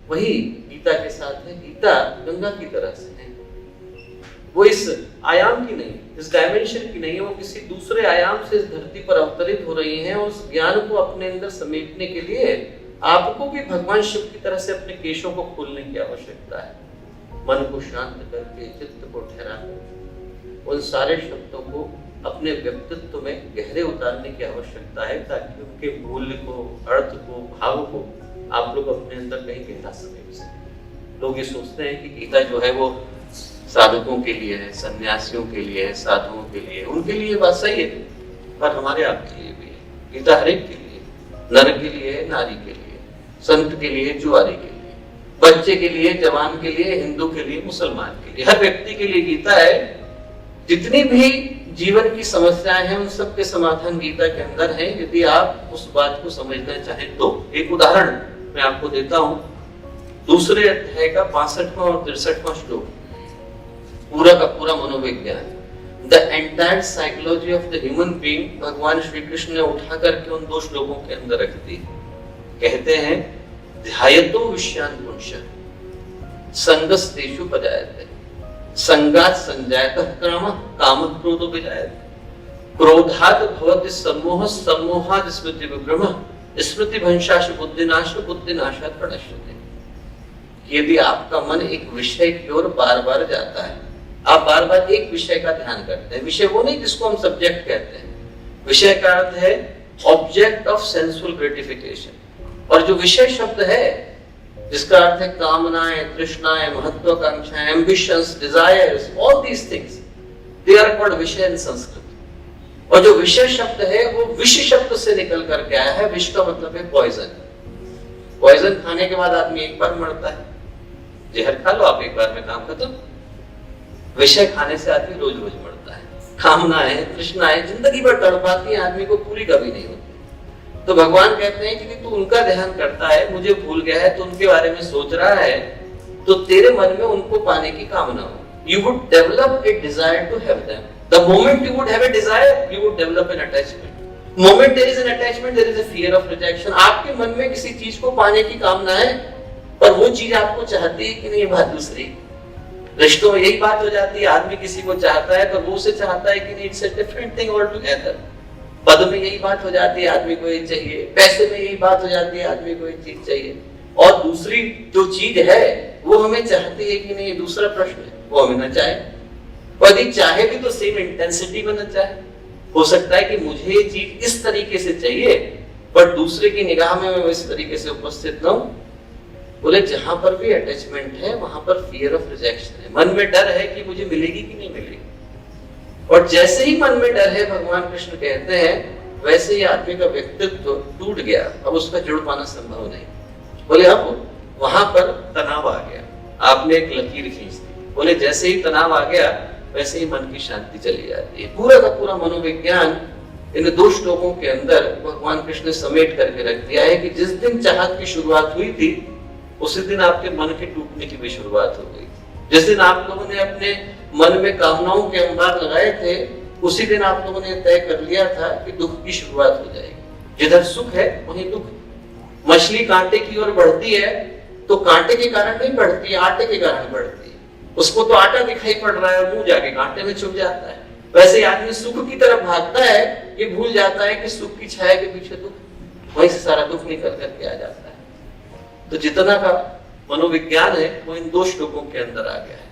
वही गीता के साथ है। गीता गंगा की तरह से है, वो इस आयाम की नहीं, इस डायमेंशन की नहीं है, वो किसी दूसरे आयाम से इस धरती पर अवतरित हो रही हैं। उस ज्ञान को अपने अंदर समेटने के लिए आपको भी भगवान शिव की तरह से अपने केशों को खोलने की आवश्यकता है। मन को शांत करके, चित्त को ठहरा कर उन सारे शब्दों को अपने व्यक्तित्व में गहरे उतारने की आवश्यकता है, ताकि उनके मूल्य को, अर्थ को, भाव को आप लोग अपने अंदर कहीं गहरा समेट सकें। लोग ये सोचते हैं कि गीता जो है वो साधकों के लिए है, सन्यासियों के लिए है, साधुओं के लिए, उनके लिए बात सही है, पर हमारे आपके लिए भी है। गीता हर एक के लिए, नर के लिए, नारी के लिए, संत के लिए, जुआरी के लिए, बच्चे के लिए, जवान के लिए, हिंदू के लिए, मुसलमान के लिए, हर व्यक्ति के लिए गीता है। जितनी भी जीवन की समस्याएं हैं उन सब के समाधान गीता के अंदर हैं, यदि आप उस बात को समझना चाहें तो। एक उदाहरण मैं आपको देता हूं, दूसरे अध्याय का 65वां और 63वां श्लोक, पूरा का पूरा मनोविज्ञान, the entire psychology of the human being भगवान श्री कृष्ण ने उठा करके उन दो श्लोकों के अंदर रख दी। कहते हैं ध्यायतो विषयान् पुंसः संगस्तेषु पजायते संगात् संजायतः कामः कामः क्रोधो विजायते क्रोधात् भवति सम्मोहः सम्मोहात् स्मृति विभ्रमः स्मृति भंशात् बुद्धिनाशः बुद्धिनाशात् प्रणश्यते। यदि आपका मन एक विषय की ओर बार बार जाता है, आप बार बार एक विषय का ध्यान करते हैं, विषय वो नहीं जिसको हम सब्जेक्ट कहते हैं, विषय का अर्थ है ऑब्जेक्ट ऑफ सेंसुअल ग्रेटिफिकेशन, और जो विषय शब्द है जिसका अर्थ है कामनाएं, तृष्णाएं, महत्वाकांक्षाएं, ambitions, desires, all these things, they are called विषय इन संस्कृत। और जो विषय शब्द है वो विष शब्द से निकल करके आया है। विष का मतलब है पॉइजन। पॉइजन खाने के बाद आदमी एक बार मरता है, जहर खा लो आप, एक बार में काम खत्म। विषय खाने से आदमी रोज रोज मरता है। कामनाएं, तृष्णाएं जिंदगी भर तड़पाती हैं, आदमी को पूरी कभी नहीं होती। तो भगवान कहते हैं कि तू उनका ध्यान करता है, मुझे भूल गया है, तो उनके बारे में सोच रहा है, तो तेरे मन में उनको पाने की कामना हो। You would develop a desire to have them. The moment you would have a desire, you would develop an attachment. Moment there is an attachment, there is a fear of rejection. आपके मन में किसी चीज को पाने की कामना है, पर वो चीज आपको चाहती है कि नहीं, बात दूसरी। रिश्तों में यही बात हो जाती है, आदमी किसी को चाहता है पर वो उसे चाहता है कि नहीं, it's a different thing all together. पद में यही बात हो जाती है, आदमी को ये चाहिए, पैसे में यही बात हो जाती है, आदमी को ये चीज चाहिए, और दूसरी जो चीज है वो हमें चाहती है कि नहीं, दूसरा प्रश्न है, वो हमें न चाहे। और यदि चाहे भी तो सेम इंटेंसिटी में न चाहे। हो सकता है कि मुझे ये चीज इस तरीके से चाहिए, पर दूसरे की निगाह में मैं इस तरीके से उपस्थित न हूं। बोले जहां पर भी अटैचमेंट है वहां पर फियर ऑफ रिजेक्शन है। मन में डर है कि मुझे मिलेगी कि नहीं मिलेगी, और जैसे ही मन में डर है, भगवान कृष्ण कहते हैं, वैसे ही आदमी का व्यक्तित्व टूट गया, अब उसका जुड़ पाना संभव नहीं। बोले अब वहां पर तनाव आ गया, आपने एक लकीर खींच दी। बोले जैसे ही तनाव आ गया वैसे ही मन की शांति चली जाती है। पूरा का पूरा मनोविज्ञान इन दो श्लोकों के अंदर भगवान कृष्ण ने समेट करके रख दिया है कि जिस दिन चाहत की शुरुआत हुई थी, उसी दिन आपके मन के टूटने की भी शुरुआत हो गई। जिस दिन आप लोगों ने अपने मन में कामनाओं के अंबार लगाए थे, उसी दिन आप लोगों ने तय कर लिया था कि दुख की शुरुआत हो जाएगी। जिधर सुख है वहीं दुख। मछली कांटे की ओर बढ़ती है तो कांटे के कारण नहीं बढ़ती, आटे के कारण बढ़ती है। उसको तो आटा दिखाई पड़ रहा है, मुंह जाके कांटे में छुप जाता है। वैसे आदमी सुख की तरफ भागता है, ये भूल जाता है कि सुख की छाया के पीछे दुख, वहीं से सारा दुख निकल करके आ जाता है। तो जितना का मनोविज्ञान है वो इन दो श्लोकों के अंदर आ गया है।